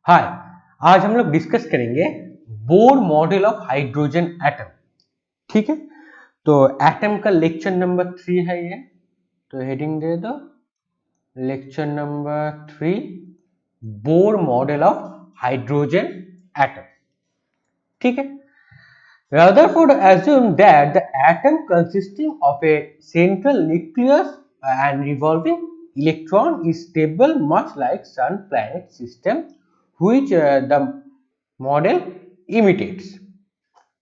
हाय, आज हम लोग डिस्कस करेंगे Bohr model of hydrogen atom. ठीक है, तो एटम का लेक्चर नंबर 3 है ये, तो हेडिंग दे दो lecture number 3 Bohr model of hydrogen atom. ठीक है, Rutherford assumed that the atom consisting of a central nucleus and revolving electron is stable much like sun-planet system which the model imitates.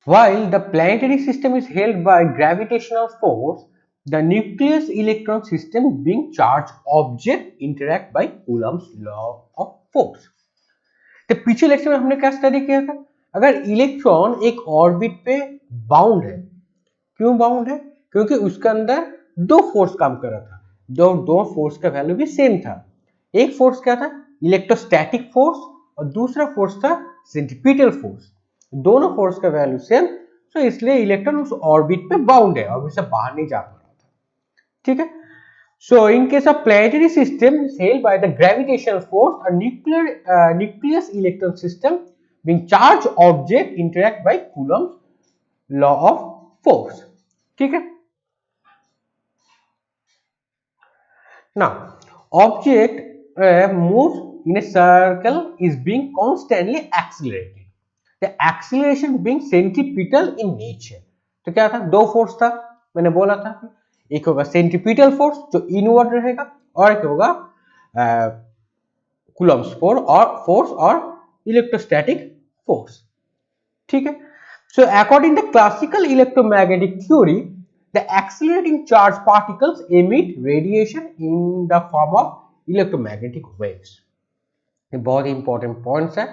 While the planetary system is held by gravitational force, the nucleus electron system being charged object interact by Coulomb's law of force. तो पिछले lecture में हमने क्या study किया था? अगर electron एक orbit पे बाउंड है, क्यों बाउंड है? क्योंकि उसके अंदर दो फोर्स काम कर रहा था, दो फोर्स का वैल्यू भी सेम था। एक फोर्स क्या था? इलेक्ट्रोस्टैटिक फोर्स, और दूसरा फोर्स था सेंट्रीपिटल फोर्स। दोनों फोर्स का वैल्यू सेम, तो इसलिए इलेक्ट्रॉन उस ऑर्बिट पे बाउंड है, ऑर्बिट से बाहर नहीं जा पा रहा था। ठीक है, so in case of planetary system is held by the gravitational force, a nucleus electron system being charged object interact by Coulomb's law of force. ठीक है, now object moves in a circle is being constantly accelerated. The acceleration being centripetal in nature. तो क्या था? दो force था, मैंने बोला था, एक होगा सेंट्रीपिटल फोर्स जो इनवर्ड रहेगा, और एक होगा कूलम्ब्स फोर्स और इलेक्ट्रोस्टैटिक फोर्स। ठीक है, so according to classical electromagnetic theory, the accelerating charged particles emit radiation in the form of electromagnetic waves. ये बहुत इंपॉर्टेंट पॉइंट्स है।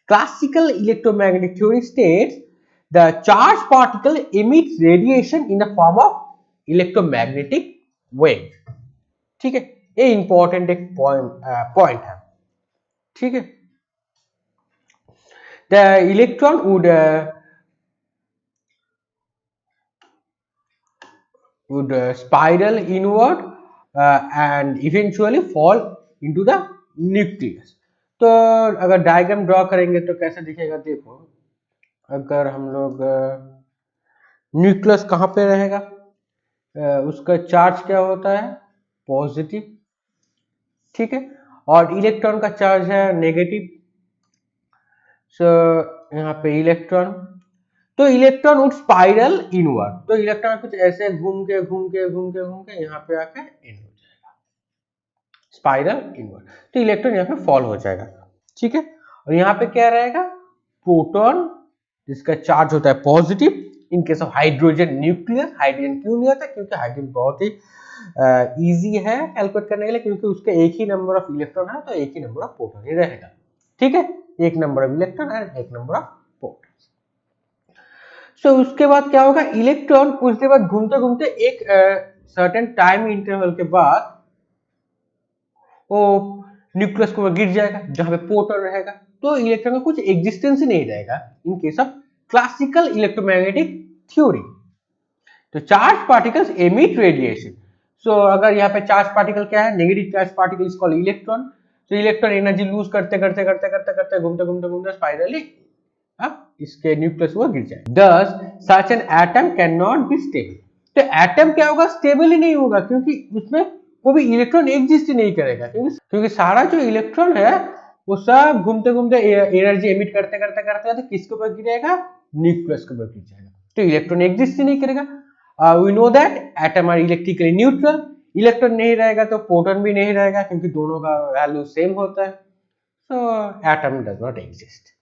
Classical electromagnetic theory states the charged particle emits radiation in the form of electromagnetic wave. ठीक है, ये important एक point है। ठीक है, the electron would spiral inward and eventually fall into the nucleus. तो अगर डायग्राम ड्रॉ करेंगे तो कैसा दिखेगा? देखो, अगर हम लोग न्यूक्लियस कहाँ पे रहेगा, उसका चार्ज क्या होता है? पॉजिटिव। ठीक है, और इलेक्ट्रॉन का चार्ज है नेगेटिव। सो यहाँ पे इलेक्ट्रॉन, तो इलेक्ट्रॉन वुड स्पाइरल इनवर्ड, तो इलेक्ट्रॉन कुछ ऐसे घूम के यहाँ पे आके इन हो जाएगा, स्पाइरल इनवर्ड, तो इलेक्ट्रॉन यहाँ पे फॉल हो जाएगा। ठीक है, और यहाँ पे क्या रहेगा? प्रोटॉन, जिसका चार्ज होता है positive. In case of hydrogen nucleus, hydrogen क्यों नहीं होता? क्योंकि हाइड्रोजन बहुत ही इजी है कैलकुलेट करने के लिए, क्योंकि उसके एक ही नंबर ऑफ इलेक्ट्रॉन है, तो एक ही नंबर ऑफ प्रोटॉन ही रहेगा। ठीक है, एक नंबर ऑफ इलेक्ट्रॉन एंड एक नंबर ऑफ प्रोटॉन। सो उसके बाद क्या होगा? इलेक्ट्रॉन कुछ देर बाद घूमते घूमते एक सर्टेन टाइम इंटरवल के बाद वो न्यूक्लियस को गिर जाएगा, जहां पे प्रोटॉन रहेगा, तो इलेक्ट्रॉन का कुछ एग्जिस्टेंस ही नहीं रहेगा in case of classical electromagnetic theory. तो चार्ज पार्टिकल्स एमिट रेडिएशन। सो अगर यहाँ पे चार्ज पार्टिकल क्या है? Negative charge particle is called electron. तो इलेक्ट्रॉन एनर्जी लूज करते घूमते स्पाइरली इसके न्यूक्लियस वो गिर जाए। Thus, such an atom cannot be stable. तो एटम क्या होगा? स्टेबल ही नहीं होगा, क्योंकि उसमें कोई भी इलेक्ट्रॉन एग्जिस्ट ही नहीं करेगा, क्योंकि सारा जो इलेक्ट्रॉन है वो सब घूमते घूमते एनर्जी एमिट करते किसके ऊपर गिरेगा? न्यूक्लियस के ऊपर गिर जाएगा, तो इलेक्ट्रॉन एग्जिस्ट ही नहीं करेगा। We know that atom are electrically neutral. Electron नहीं रहेगा तो प्रोटॉन भी नहीं रहेगा, क्योंकि दोनों का वैल्यू सेम होता है, so atom does not exist.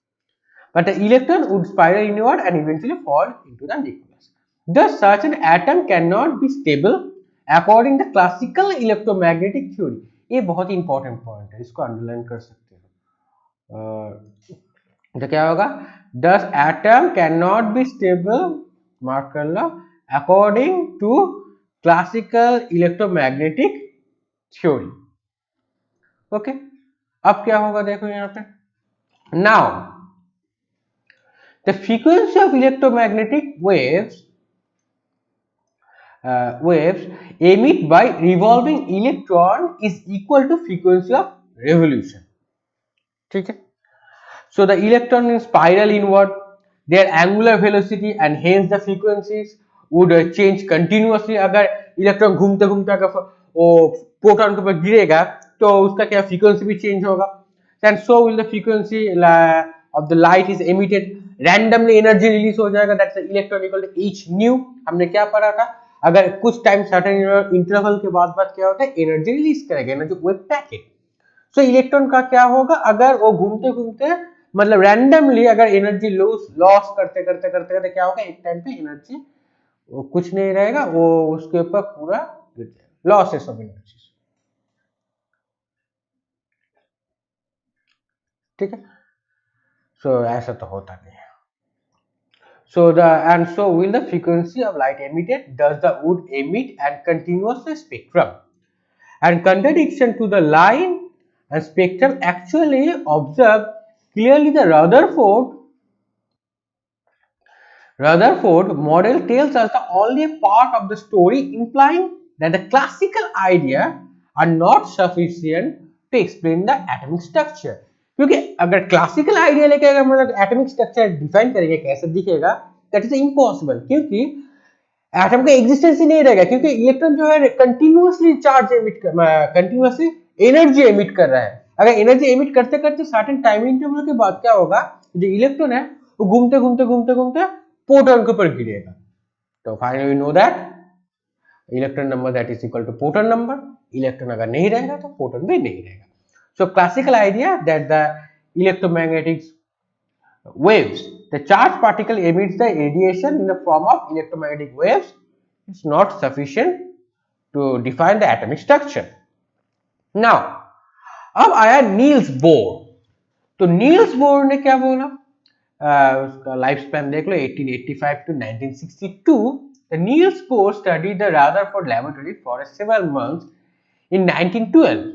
But the electron would spiral inward and eventually fall into the nucleus. Thus, such an atom cannot be stable according to classical electromagnetic theory. ये बहुत ही important point है, इसको underline कर सकते हो। तो क्या होगा? Thus, atom cannot be stable, mark कर लो, according to classical electromagnetic theory. Okay, अब क्या होगा? देखो यहाँ पे, now the frequency of electromagnetic waves emit by revolving electron is equal to frequency of revolution. ठीक है, So the electron in spiral inward, their angular velocity and hence the frequencies would change continuously. अगर electron घूमते घूमते अगर वो proton के ऊपर गिरेगा तो उसका क्या फ्रीक्वेंसी भी चेंज होगा. And so will the frequency of the light is emitted. Randomly energy release हो जाएगा. That's the electron equal to h nu. हमने क्या पढ़ा था, अगर कुछ टाइम सर्टेन इंटरवल के बाद क्या होता है, एनर्जी रिलीज करेगा, एनर्जी वेव पैकेट. सो इलेक्ट्रॉन का क्या होगा, अगर वो घूमते घूमते मतलब रैंडमली अगर एनर्जी लॉस करते करते करते करते क्या होगा, एक टाइम पे एनर्जी वो कुछ नहीं रहेगा, वो उसके ऊपर पूरा लॉसेस ऑफ एनर्जी. ठीक है, सो ऐसा तो होता नहीं है. So so will the frequency of light emitted does the wood emit and continuous the spectrum, and contradiction to the line and spectrum actually observe clearly. The Rutherford model tells us the only part of the story, implying that the classical idea are not sufficient to explain the atomic structure. क्योंकि अगर classical idea लेके अगर मतलब atomic structure define करेंगे कैसे दिखेगा, that is impossible, क्योंकि atom का एग्जिस्टेंस ही नहीं रहेगा, क्योंकि इलेक्ट्रॉन जो है कंटिन्यूअसली चार्ज एमिट कर, कंटिन्यूअसली एनर्जी एमिट कर रहा है. अगर एनर्जी एमिट करते करते सर्टेन टाइम इंटरवल के बाद क्या होगा, जो इलेक्ट्रॉन है वो घूमते घूमते घूमते घूमते प्रोटॉन के ऊपर गिरेगा. तो finally know that electron number that is equal to proton number. Electron अगर नहीं रहेगा तो प्रोटॉन भी नहीं रहेगा. So classical idea that the electromagnetic waves, the charged particle emits the radiation in the form of electromagnetic waves, is not sufficient to define the atomic structure. Now अब आया Niels Bohr. तो Niels Bohr ने क्या बोला, उसका life span देख लो 1885 to 1962. The Niels Bohr studied the Rutherford laboratory for several months. In 1912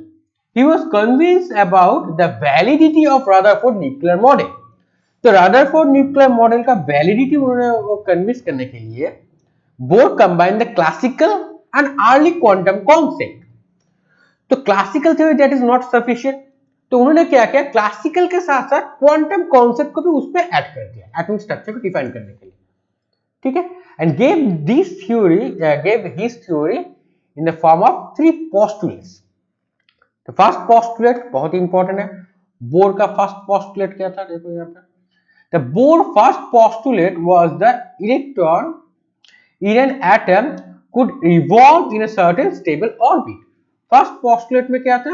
he was convinced about the validity of Rutherford nuclear model. तो Rutherford nuclear model का validity उन्होंने वो कन्विंस करने के लिए Bohr combine the classical and early quantum concept. तो classical theory that is not sufficient, तो उन्होंने क्या किया, क्लासिकल के साथ साथ क्वांटम कॉन्सेप्ट को भी उस पर ऐड कर दिया एटॉमिक स्ट्रक्चर को डिफाइन करने के लिए. ठीक है, and gave his theory in the form of 3 postulates. तो फर्स्ट पोस्टुलेट बहुत इंपॉर्टेंट है. बोर का फर्स्ट पोस्टुलेट क्या था, देखो यहाँ पे. The Bohr first postulate was the electron in an atom could revolve in a certain stable orbit. First postulate में क्या था,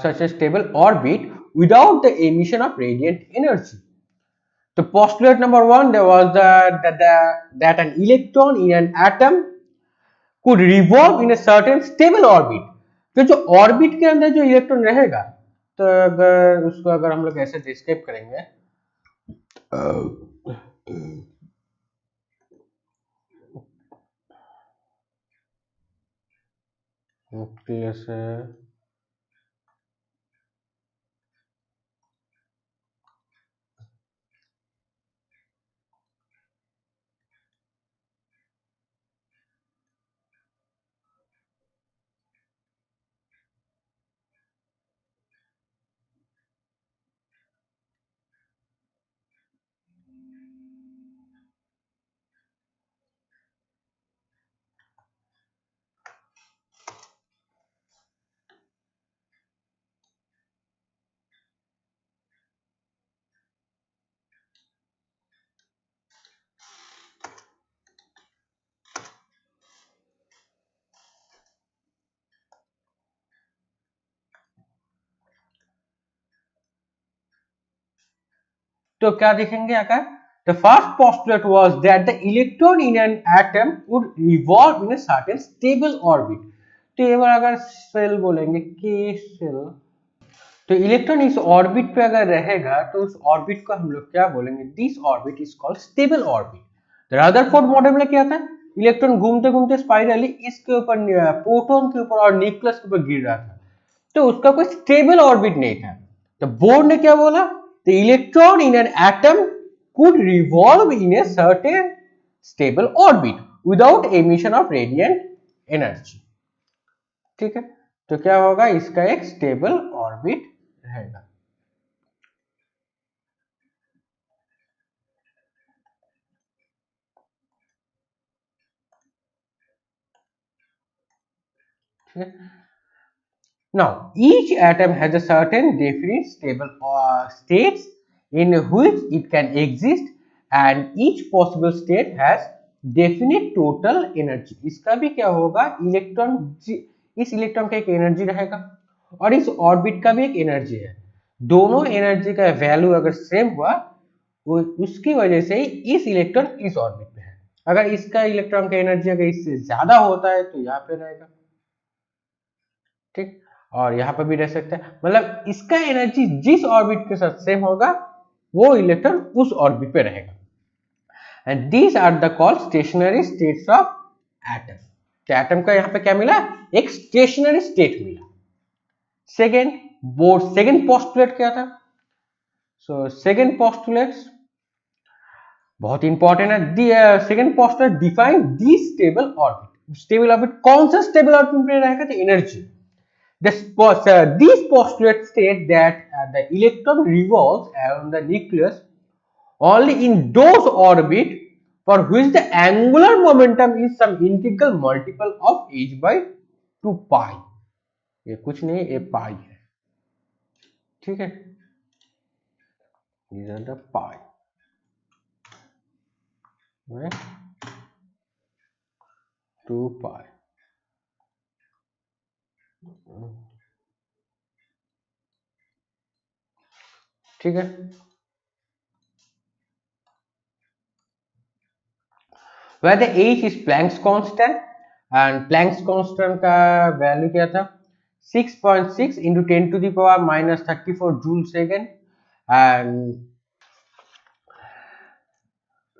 such a stable orbit without the emission of radiant energy. The postulate number 1 there was that an electron in an atom could revolve in a certain stable orbit. तो जो orbit के अंदर जो electron रहेगा, तो अगर उसको अगर हम लोग ऐसे डिस्क्राइब करेंगे, ऐसे तो क्या देखेंगे अगर the first postulate was that the electron in an atom would revolve in a certain stable orbit. तो ये बार अगर सेल बोलेंगे कि सेल, तो इलेक्ट्रॉन इस ऑर्बिट पे अगर रहेगा तो उस ऑर्बिट को हम लोग क्या बोलेंगे, this orbit is called stable orbit. Rutherford model में क्या था, इलेक्ट्रॉन घूमते घूमते स्पाइरली इसके ऊपर प्रोटॉन के ऊपर और न्यूक्लियस के ऊपर गिर रहा था, तो उसका कोई स्टेबल ऑर्बिट नहीं था. तो बोर ने क्या बोला, the electron in an atom could revolve in a certain stable orbit without emission of radiant energy. ठीक है, तो क्या होगा, इसका एक स्टेबल ऑर्बिट रहेगा। ठीक है। Now, each atom has a certain definite stable states in which it can exist, and each possible state has definite total energy. इसका भी क्या होगा, इलेक्ट्रॉन, इस इलेक्ट्रॉन का एक एनर्जी रहेगा और इस ऑर्बिट का भी एक एनर्जी है। दोनों एनर्जी का वैल्यू अगर सेम हुआ, उसकी वजह से इस इलेक्ट्रॉन इस ऑर्बिट पे है। अगर इसका इलेक्ट्रॉन का एनर्जी अगर इससे ज्यादा होता है तो यहाँ पे रहेगा, ठीक। और यहाँ पर भी रह सकता है, मतलब इसका एनर्जी जिस ऑर्बिट के साथ सेम होगा वो इलेक्ट्रॉन उस ऑर्बिट पे रहेगा। And these are the called stationary states of atom. तो एटम का यहाँ पे क्या मिला, एक स्टेशनरी स्टेट मिला। सेकेंड पोस्टुलेट क्या था? सो सेकेंड पोस्टुलेट बहुत इंपॉर्टेंट है। Second postulate define the stable orbit. Stable orbit कौन सा स्टेबल ऑर्बिट पे रहेगा? तो energy. These postulates state that the electron revolves around the nucleus only in those orbits for which the angular momentum is some integral multiple of h by 2 pi। ये कुछ नहीं, ये पाई है, ठीक है। These are the pi, right? 2 pi। ठीक है। where the h is Planck's constant, and Planck's constant का वैल्यू क्या था? 6.6 into 10 to the power minus 34 joule second। and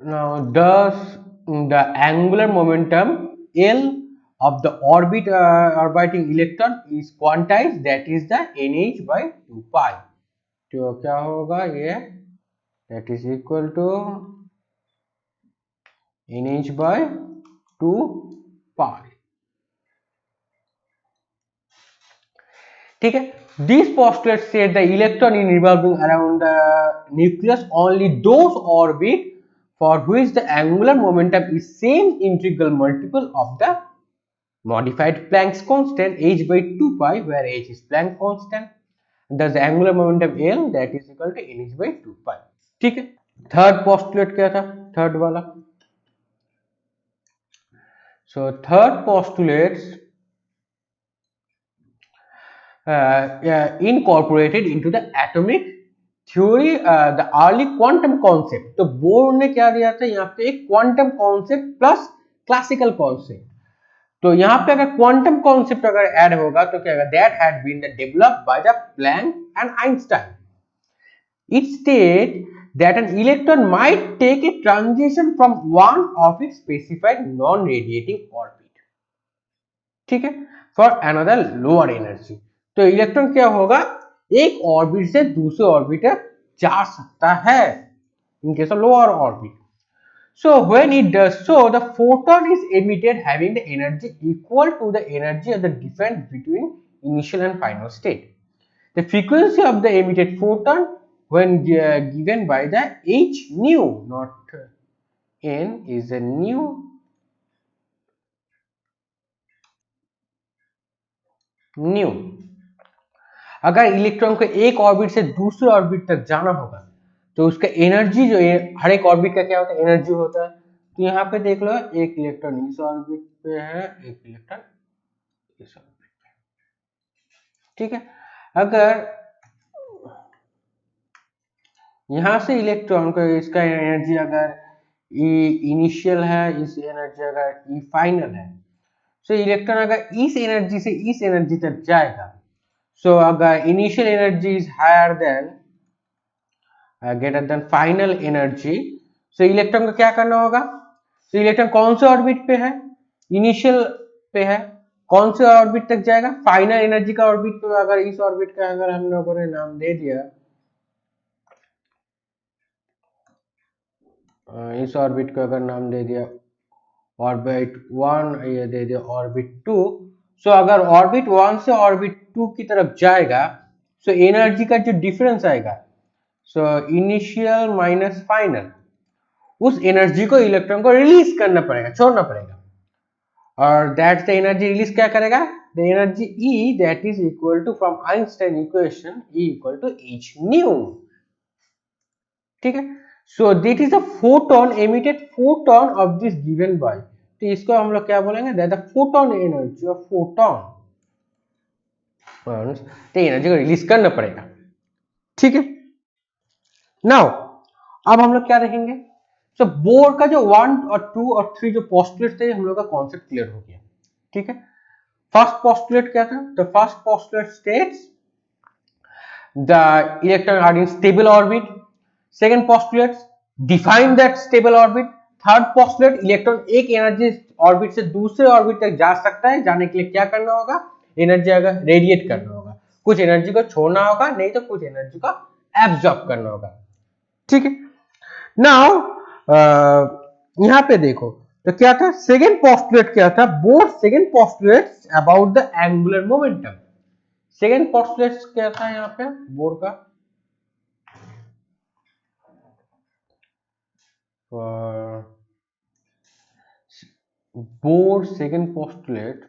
now the angular momentum L of the orbiting electron is quantized, that is the nh by 2 pi। तो क्या होगा ये, that is equal to nh by 2 pi। ठीक है। These postulates say the electron is revolving around the nucleus only those orbit for which the angular momentum is same integral multiple of the modified Planck's constant h by 2 pi, where h is Planck constant, thus the angular momentum L that is equal to nh by 2 pi। ठीक है। Third postulate क्या था, third वाला? So third postulates incorporated into the atomic theory the early quantum concept। तो bore ने क्या दिया था यहाँ पे, एक quantum concept plus classical concept. तो यहाँ पे अगर क्वांटम कॉन्सेप्ट अगर ऐड होगा तो क्या होगा, that had been developed by the Planck and Einstein. It state that an electron might take a transition from one of its specified non-radiating orbit, ठीक है, फॉर अनदर लोअर एनर्जी। तो electron क्या होगा, एक ऑर्बिट से दूसरे orbit तक जा सकता है in case of lower orbit. So when it does so, the photon is emitted having the energy equal to the energy of the difference between initial and final state। The frequency of the emitted photon when given by the h nu, not n, is a nu nu। अगर electron को एक orbit से दूसरे orbit तक जाना होगा तो उसका एनर्जी जो है, हर एक ऑर्बिट का क्या होता है, एनर्जी होता है। तो यहाँ पे देख लो, एक इलेक्ट्रॉन इस ऑर्बिट पे है, एक इलेक्ट्रॉन इस ऑर्बिट पे, ठीक है। अगर यहाँ से इलेक्ट्रॉन को, इसका एनर्जी अगर ई इनिशियल है, इस एनर्जी अगर ई फाइनल है, सो इलेक्ट्रॉन अगर इस एनर्जी से इस एनर्जी तक जाएगा, सो अगर initial energy is higher than greater than final energy, so electron को क्या करना होगा, तो इलेक्ट्रॉन कौन से ऑर्बिट पे है, इनिशियल पे है, कौन से ऑर्बिट तक जाएगा, फाइनल एनर्जी का ऑर्बिट पे। अगर इस ऑर्बिट का अगर हम लोगों ने नाम दे दिया, इस ऑर्बिट को अगर नाम दे दिया ऑर्बिट 1, ये दे दिया ऑर्बिट 2, सो अगर ऑर्बिट 1 से ऑर्बिट 2 की तरफ जाएगा, सो एनर्जी का जो डिफरेंस आएगा, सो इनिशियल माइनस फाइनल, उस एनर्जी को इलेक्ट्रॉन को रिलीज करना पड़ेगा, छोड़ना पड़ेगा। और दैट्स द एनर्जी रिलीज क्या करेगा, the energy E that is equal to from Einstein equation E equal to h nu। ठीक है, so this is the photon emitted photon of this given by, तो इसको हम लोग क्या बोलेंगे, that the photon energy of photon, तो energy को रिलीज करना पड़ेगा। ठीक है, नाउ अब हम लोग क्या देखेंगे, तो बोर का जो 1 और 2 और 3 जो पोस्टुलेट थे, हम लोग का कॉन्सेप्ट क्लियर हो गया। ठीक है, फर्स्ट पोस्टुलेट क्या था, the first postulate states the electron are in stable orbit. Second postulate, define that stable orbit. Third postulate, electron एक एनर्जी ऑर्बिट से दूसरे ऑर्बिट तक जा सकता है, जाने के लिए क्या करना होगा, एनर्जी अगर रेडिएट करना होगा, कुछ एनर्जी को छोड़ना होगा, नहीं तो कुछ एनर्जी को एब्जॉर्ब करना होगा। ठीक है, नाउ यहां पे देखो तो क्या था, सेकेंड पोस्टुलेट क्या था, both second postulates about the angular momentum. Second postulate क्या था यहाँ पे बोर का, bore second postulate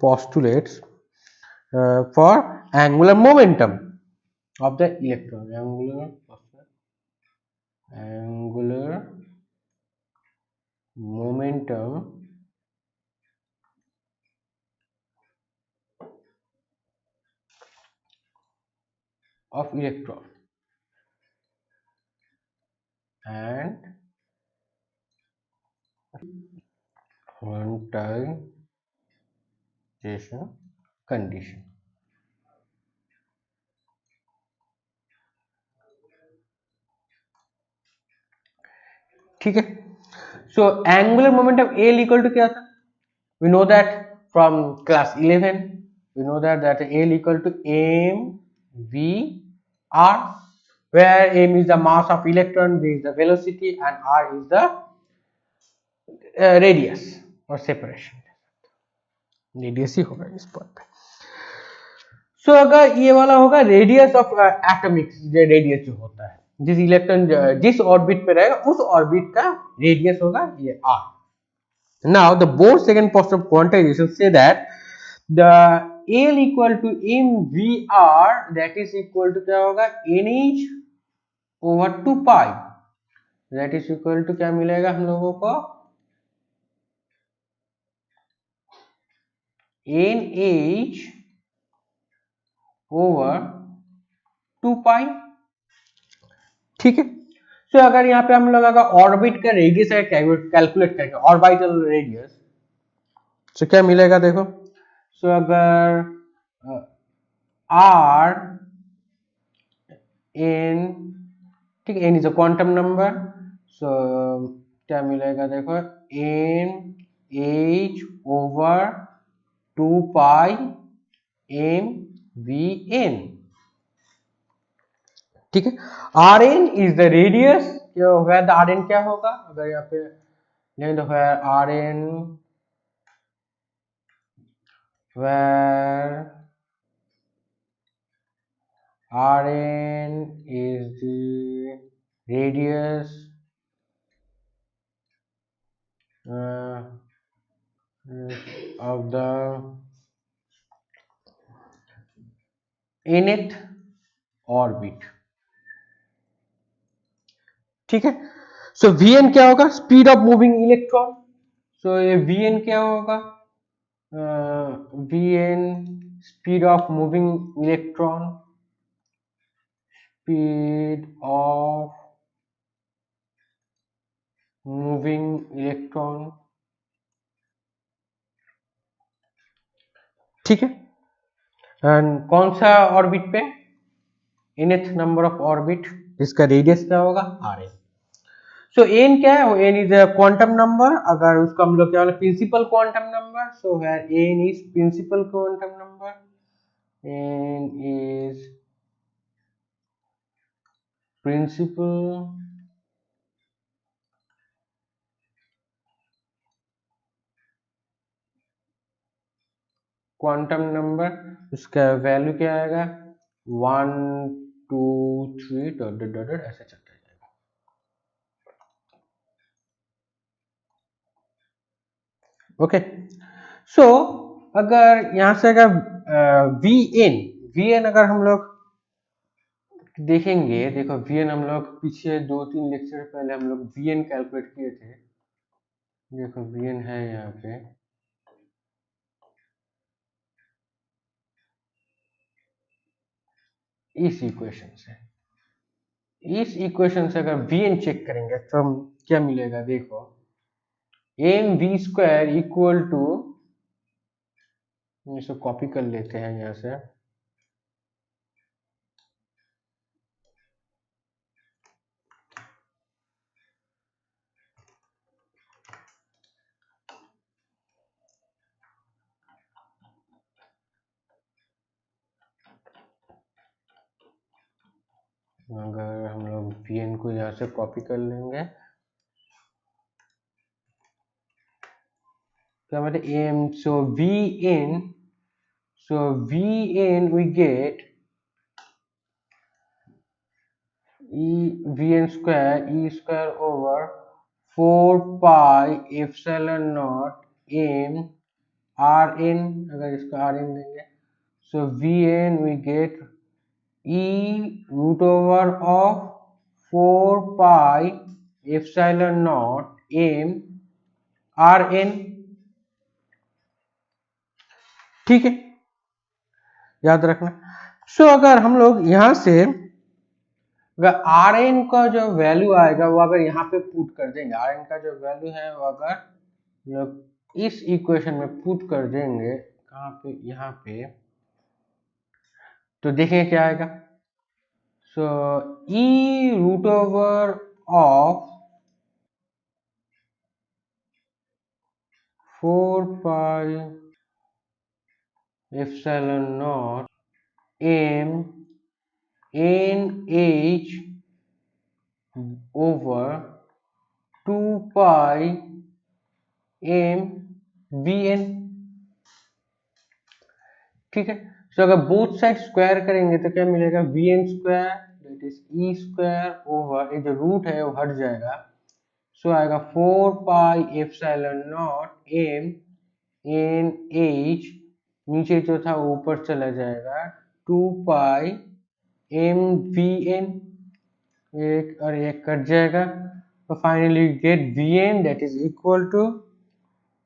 postulates for angular momentum of the electron, angular momentum of electron and quantization condition। ठीक है, so angular momentum A equal to क्या था, we know that from class 11, we know that A equal to mv/r, where m is the mass of electron, v is the velocity and r is the radius or separation, radius ही होगा इस point पे। सो अगर ये वाला होगा radius of atomic radius जो होता है, जिस इलेक्ट्रॉन जिस ऑर्बिट पे रहेगा उस ऑर्बिट का रेडियस होगा ये r। Now the Bohr second postulate of quantization say that the L equal to mvr, that is equal to क्या होगा, nh over 2 pi, that is equal to क्या मिलेगा हम लोगों को, nh over 2 pi। ठीक है, तो अगर यहाँ पे हम लोग अगर ऑर्बिट का रेडियस कैलकुलेट करेंगे, ऑर्बिटल रेडियस, तो क्या मिलेगा देखो, सो अगर r n, ठीक है, n is a quantum number, so क्या मिलेगा देखो, n h over 2 pi m v n। ठीक है, R N is the radius, where the R N क्या होगा, अगर यहाँ पे लेंगे तो where R N, where R N is the radius of the nth orbit. ठीक है, सो Vn क्या होगा, speed of moving electron, so ये Vn क्या होगा, Vn speed of moving electron, speed of moving electron. ठीक है, एंड कौन सा ऑर्बिट पे, nth नंबर ऑफ ऑर्बिट, जिसका रेडियस क्या होगा, आर एन। सो एन क्या है, N is a quantum number, अगर उसको हम लोग क्या बोले, principal quantum number, so where N is principal quantum number, N is principal quantum number, उसका वैल्यू क्या आएगा 1 2 3 डॉट डॉट डॉट ऐसे चलता जाएगा। ओके, सो अगर यहाँ से अगर वी एन अगर हम लोग देखेंगे, देखो वी एन हम लोग पीछे 2 3 लेक्चर पहले हम लोग वी एन कैलकुलेट किए थे। देखो वी एन है यहाँ पे, इस इक्वेशन से, इस इक्वेशन से अगर वी एन चेक करेंगे तो हम क्या मिलेगा, देखो M V square equal to, इसको कॉपी कर लेते हैं यहाँ से, अगर हम लोग वी एन को यहाँ से कॉपी कर लेंगे, क्या मतलब M, so V N we get e v n square e square over 4 pi epsilon naught m r n, अगर इसका r n देंगे, so v n we get e root over of 4 pi epsilon naught m r n। ठीक है, याद रखना। सो अगर हम लोग यहाँ से अगर आर एन का जो वैल्यू आएगा वो अगर यहाँ पे पुट कर देंगे, आर एन का जो वैल्यू है वो अगर लोग इस इक्वेशन में पुट कर देंगे, कहाँ पे, यहाँ पे, तो देखेंगे क्या आएगा। So E root over of 4 pi epsilon not M N H over 2 pi M B N. ठीक है, तो अगर बोथ साइड स्क्वायर करेंगे तो क्या मिलेगा, V N square that is E square over, ये जो रूट है वो हट जाएगा, सो आएगा 4 pi epsilon not M N H, नीचे जो था ऊपर चला जाएगा 2 पाई एम वी एन, एक और एक कट जाएगा, तो finally get V N that is equal to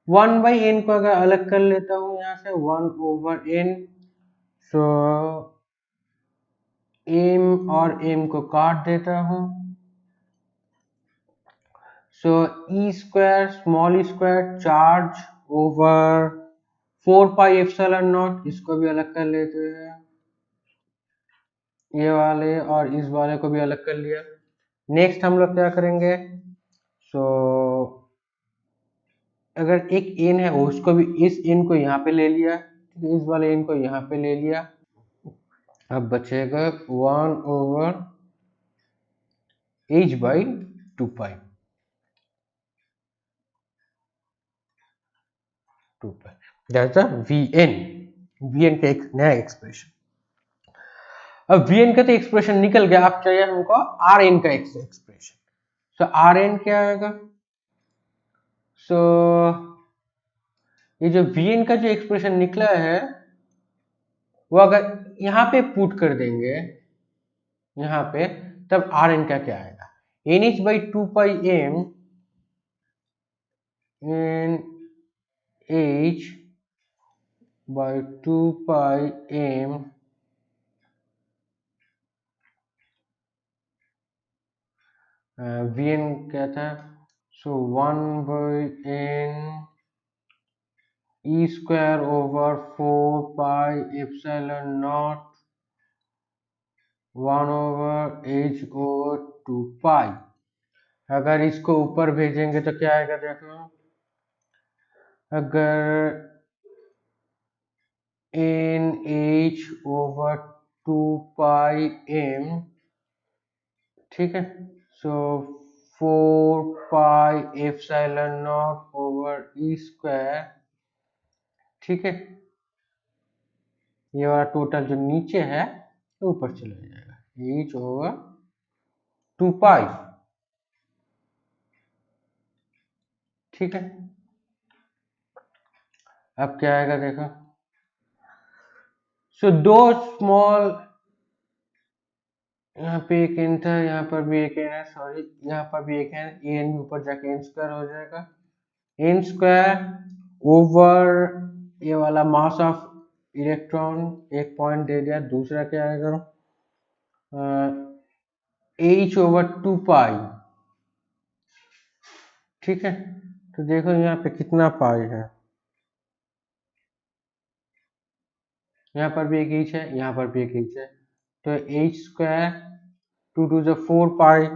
1/n को अगर अलग कर लेता हूँ यहाँ से 1/n, सो m और m को काट देता हूँ, so E square small square charge over 4 pi epsilon nought, इसको भी अलग कर लेते हैं, ये वाले और इस वाले को भी अलग कर लिया। नेक्स्ट हम लोग क्या करेंगे, सो अगर एक n है उसको भी, इस n को यहाँ पे ले लिया, इस वाले n को यहाँ पे ले लिया, अब बचेगा 1/h/2 pi, 2 pi, that's the V N का एक नया एक्सप्रेशन। अब वी एन का तो एक्सप्रेशन निकल गया, अब चाहिए हमको आर एन का एक्सप्रेशन। सो आर एन क्या आएगा, सो ये जो वी एन का जो एक्सप्रेशन निकला है वो अगर यहाँ पे पुट कर देंगे, यहाँ पे, तब आर एन का क्या आएगा, N H by 2 pi M N H by 2 pi M V N क्या था, so 1/n E square over 4 pi epsilon naught 1/h/2 pi. अगर इसको ऊपर भेजेंगे तो क्या आएगा, देखो अगर N H over 2 pi M, ठीक है। So 4 pi epsilon not over E square, ठीक है, ये वाला टोटल जो नीचे है तो ऊपर चला जाएगा, एच ओवर 2 पाई, ठीक है। अब क्या आएगा देखो, सो दो स्मॉल, यहाँ पे एक एन था, यहाँ पर भी एक एन है, सॉरी यहाँ पर भी एक एन, एन ऊपर जाके एन स्क्वायर हो जाएगा, एन स्क्वायर ओवर ये वाला मास ऑफ इलेक्ट्रॉन, एक पॉइंट दे दिया, दूसरा क्या आएगा, एच ओवर 2 पाई, ठीक है। तो देखो यहाँ पे कितना पाई है, यहाँ पर भी एक एच है, यहाँ पर भी एक एच है, तो एच स्क्वायर 2 टू द 4 पाई,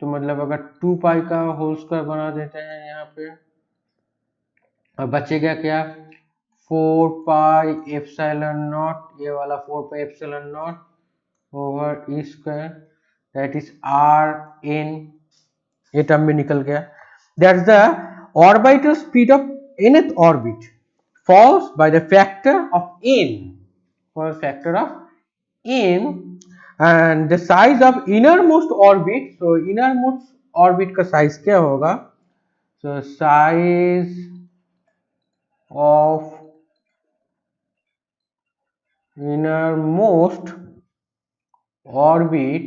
तो मतलब अगर 2 पाई का होल स्क्वायर बना देते हैं यहाँ पे, और बचेगा क्या, 4 पाई एप्सिलॉन नॉट, ये वाला 4 pi epsilon not over E square, that is R N, ये टर्म भी निकल गया, that's the orbital speed of nth orbit falls by the factor of n, for factor of n, and the size of innermost orbit, so innermost orbit का size क्या होगा, so size of innermost orbit,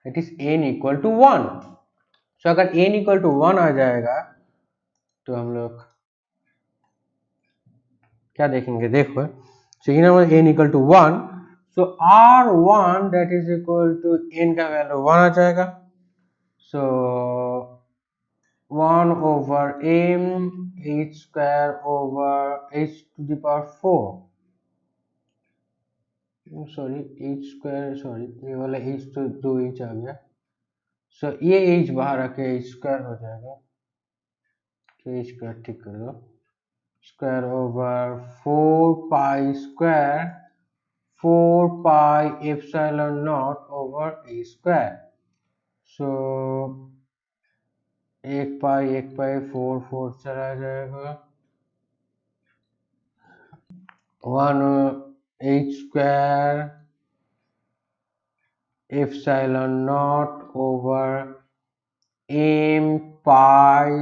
it is n equal to 1, so अगर n equal to 1 आ जाएगा तो हम लोग क्या देखेंगे, देखो, so innermost n equal to 1, so r1 that is equal to n का वैल्यू 1 आ जाएगा, so 1 over m h square over h to the power 4, sorry h square, sorry ये वाला h तो 2h आ गया, सो ये h बाहर आके h स्क्वायर हो जाएगा, तो h स्क्वायर ठीक कर दो, square over 4 pi over A square, so 1 pi 4 चला जाएगा, 1 h square epsilon not over m pi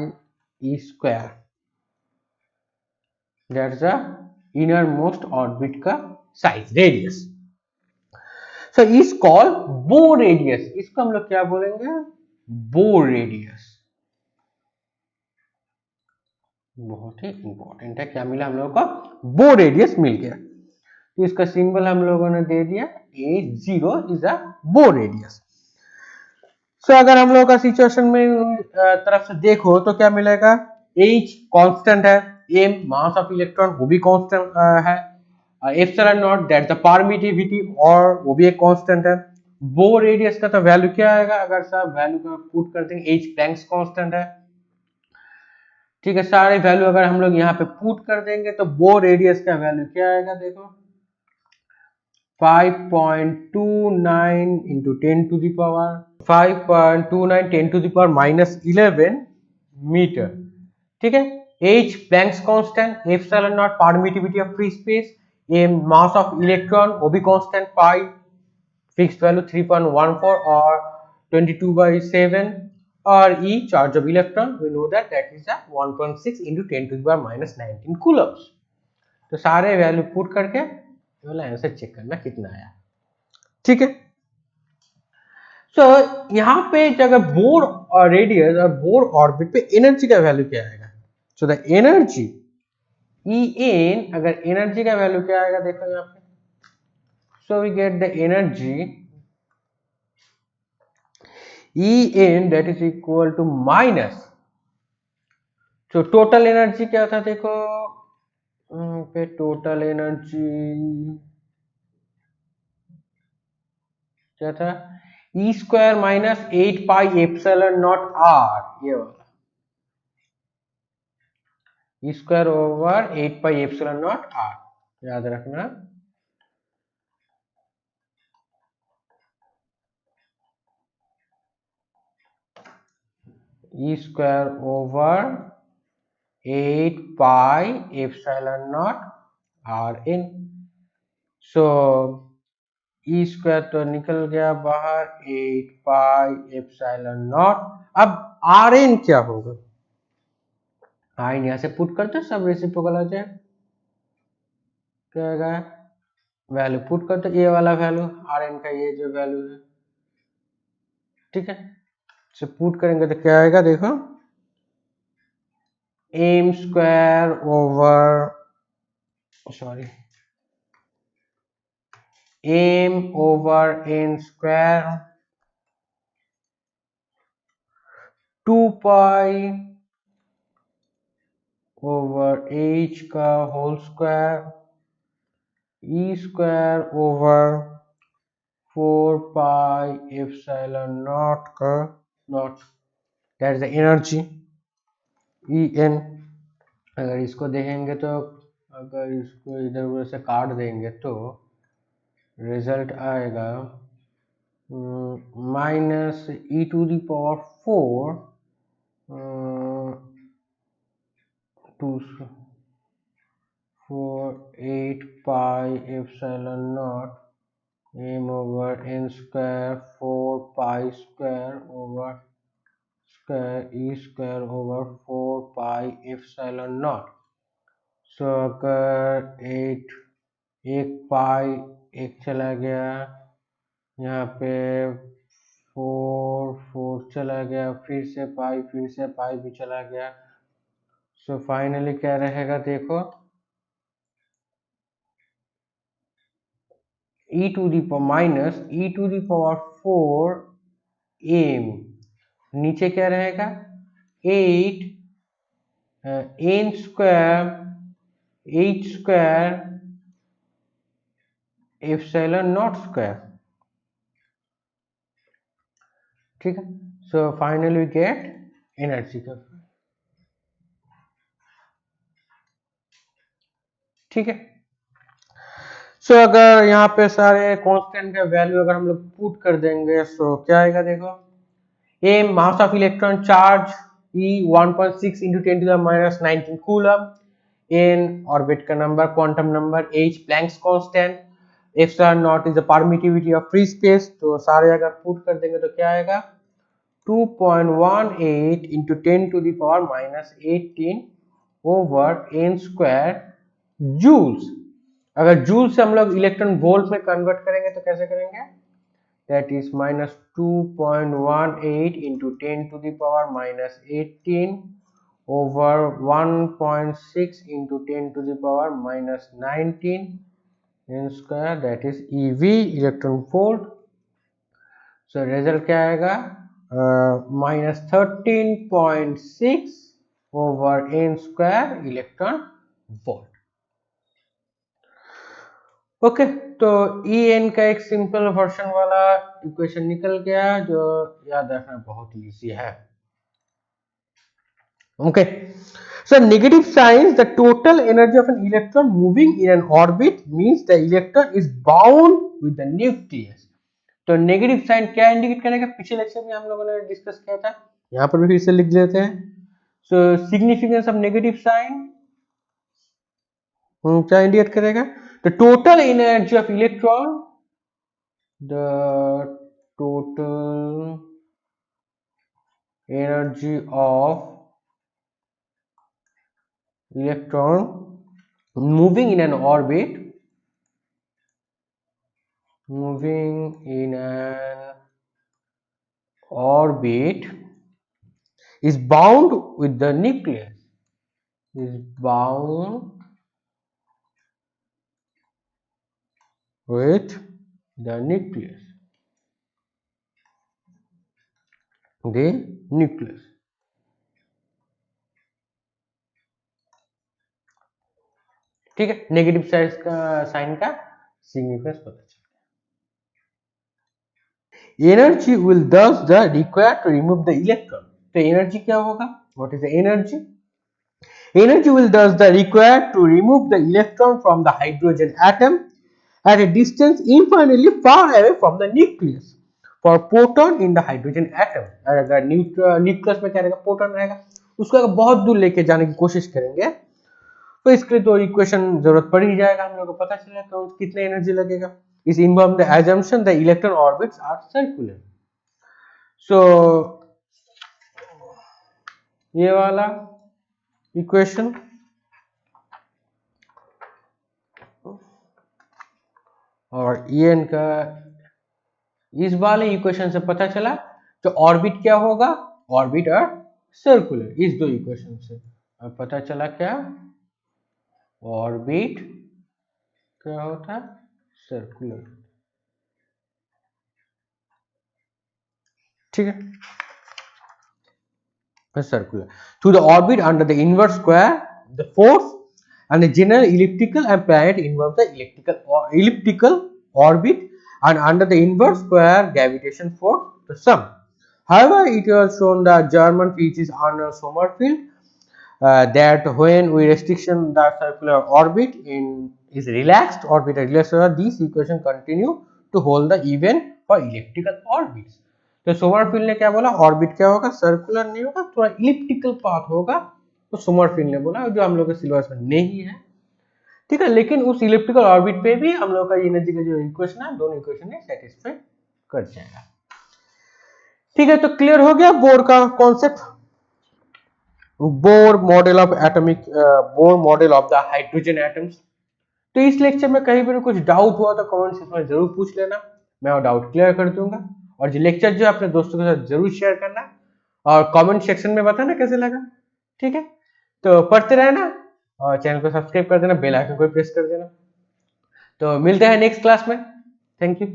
e square, that's the innermost orbit का size, radius, so is called Bohr radius, इसको हम लोग क्या बोलेंगे, बो रेडियस, बहुत ही इंपॉर्टेंट है, क्या मिला हम लोगों को, बो रेडियस मिल गया, तो इसका सिंबल हम लोगों ने दे दिया A0 इज अ बो रेडियस। सो अगर हम लोगों का सिचुएशन में तरफ से देखो तो क्या मिलेगा, H कांस्टेंट है, M मास ऑफ इलेक्ट्रॉन वो भी कांस्टेंट है, epsilon not that the permittivity और वो भी एक कांस्टेंट है, बो रेडियस का तो वैल्यू क्या आएगा, अगर सब वैल्यू का पुट कर देंगे, H प्लैंक्स कांस्टेंट है, ठीक है, सारे वैल्यू अगर हम लोग यहाँ पे पुट कर देंगे तो बो रेडियस का वैल्यू क्या आएगा, देखो 5.29 into 10 to the power 5.29 10 to the power -11 metre, ठीक है। H Planck's constant, epsilon not permittivity of free space, M mass of electron वो भी कांस्टेंट, पाई फिक्स्ड वैल्यू 3.14 और 22/7, और E charge of electron we know that is 1.6 into 10 to the power -19 coulombs, तो सारे value put करके वाला answer check करना कितना आया, ठीक है। सो यहाँ पे अगर बोर और रेडियस और बोर ऑर्बिट पे एनर्जी का वैल्यू क्या आएगा, सो द एनर्जी En, अगर एनर्जी का वैल्यू क्या आएगा देखो यहाँ पे, so we get the energy En that is equal to minus, तो टोटल एनर्जी क्या था देखो, पे टोटल एनर्जी क्या था, E square minus 8 pi epsilon nought R, ये वाला E square over 8 pi epsilon nought R, याद रखना, E square over 8 pi epsilon naught Rn। सो ई स्क्वायर तो निकल गया बाहर, 8 पाई एप्सिलॉन नॉट। अब आर एन क्या होगा, आर एन यहां से पुट करते सब रेसिप्रोकल आ जाए, क्या आएगा, वैल्यू पुट करते ये वाला वैल्यू आर एन का, ये जो वैल्यू है, ठीक है। से पुट करेंगे तो क्या आएगा, देखो M square over, sorry, M over N square 2 pi over H का whole square E square over 4 pi epsilon nought का nought, that is the energy E N. अगर इसको देखेंगे तो, अगर इसको इधर उधर से काट देंगे तो रिजल्ट आएगा minus E to the power 4 to 8 pi epsilon not M over N square 4 pi square over square E square over 4 pi epsilon nought. So अगर एक पाई एक चला गया, यहाँ पे 4 चला गया, फिर से पाई भी चला गया। सो फाइनली क्या रहेगा, देखो e to the power minus E to the power 4 M, नीचे क्या रहेगा 8 N square H square epsilon naught square, ठीक है। So finally we get energy का, ठीक है। सो अगर यहाँ पे सारे कांस्टेंट का वैल्यू अगर हम लोग पुट कर देंगे, सो क्या आएगा, देखो a mass of electron charge e 1.6 into 10 to the minus 19 coulomb, n orbit का number, quantum number, h Planck's constant, epsilon naught is the permittivity of free space। तो सारे अगर पुट कर देंगे तो क्या आएगा 2.18 into 10 to the power minus 18 over n square joules। अगर जूल से हम लोग इलेक्ट्रॉन वोल्ट में कन्वर्ट करेंगे तो कैसे करेंगे, that is minus 2.18 into 10 to the power minus 18 over 1.6 into 10 to the power minus 19 n square, that is ev electron volt। so result क्या आएगा minus 13.6 over n square electron volt। Okay तो E N का एक simple version वाला equation निकल गया, जो याद रखना बहुत इजी है। Okay so negative science, the total energy of an electron moving in an orbit means the electron is bound with the nucleus. तो नेगेटिव साइन क्या इंडिकेट करेगा, पिछले लेक्चर में हम लोगों ने डिस्कस किया था, यहाँ पर भी फिर से लिख लेते हैं। सो सिग्निफिकेंस ऑफ नेगेटिव साइन क्या इंडिकेट करेगा, the total energy of electron, the total energy of electron moving in an orbit is bound with the nucleus, is bound with the nucleus, ठीक है। नेगेटिव साइड का sign का significance पता चल, energy will thus the required to remove the electron. तो energy क्या होगा, what is the energy, energy will thus the required to remove the electron from the hydrogen atom at a distance infinitely far away from the nucleus for proton in the hydrogen atom. अगर nucleus में क्या रहेगा, proton रहेगा, उसको अगर बहुत दूर लेके जाने की कोशिश करेंगे तो इसके लिए तो इक्वेशन जरूरत पड़ ही जाएगा, हम लोग को पता चला तो कितने एनर्जी लगेगा। This involve the assumption the electron orbits are circular. So ये वाला इक्वेशन और ये इनका इस वाले इक्वेशन से पता चला तो ऑर्बिट क्या होगा, ऑर्बिट और सर्कुलर, इस दो इक्वेशन से अब पता चला क्या, ऑर्बिट क्या होता है, सर्कुलर। ठीक है, circular to the orbit under the inverse square the force and the general elliptical and planet involve the elliptical orbit and under the inverse square gravitation force the sum. However, it was shown the German physicist Arnold Sommerfeld that when we restriction the circular orbit in is relaxed orbital relaxed, these equations continue to hold the even for elliptical orbits. तो Sommerfeld ने क्या बोला, orbit क्या होगा, circular नहीं होगा, थोड़ा elliptical path होगा, तो सोमरफील्ड ने बोला, जो हम लोग के सिलेबस में नहीं है। ठीक है, लेकिन उस इलिप्टिकल ऑर्बिट पे भी हम लोग का एनर्जी का जो इक्वेशन है, दोनों इक्वेशन है सेटिस्फाई कर जाएगा। ठीक है, तो क्लियर हो गया बोर का concept, Bohr model of atomic, Bohr model of the hydrogen atoms. तो इस लेक्चर में कहीं पर कुछ डाउट हुआ तो कमेंट सेक्शन में जरूर पूछ लेना, मैं वो डाउट क्लियर कर दूंगा। और जो लेक्चर जो अपने दोस्तों के साथ जरूर शेयर करना और कमेंट सेक्शन में बताना कैसे लगा। ठीक है, तो पढ़ते रहना और चैनल को सब्सक्राइब कर देना, बेल आइकन को प्रेस कर देना। तो मिलते हैं नेक्स्ट क्लास में, थैंक यू।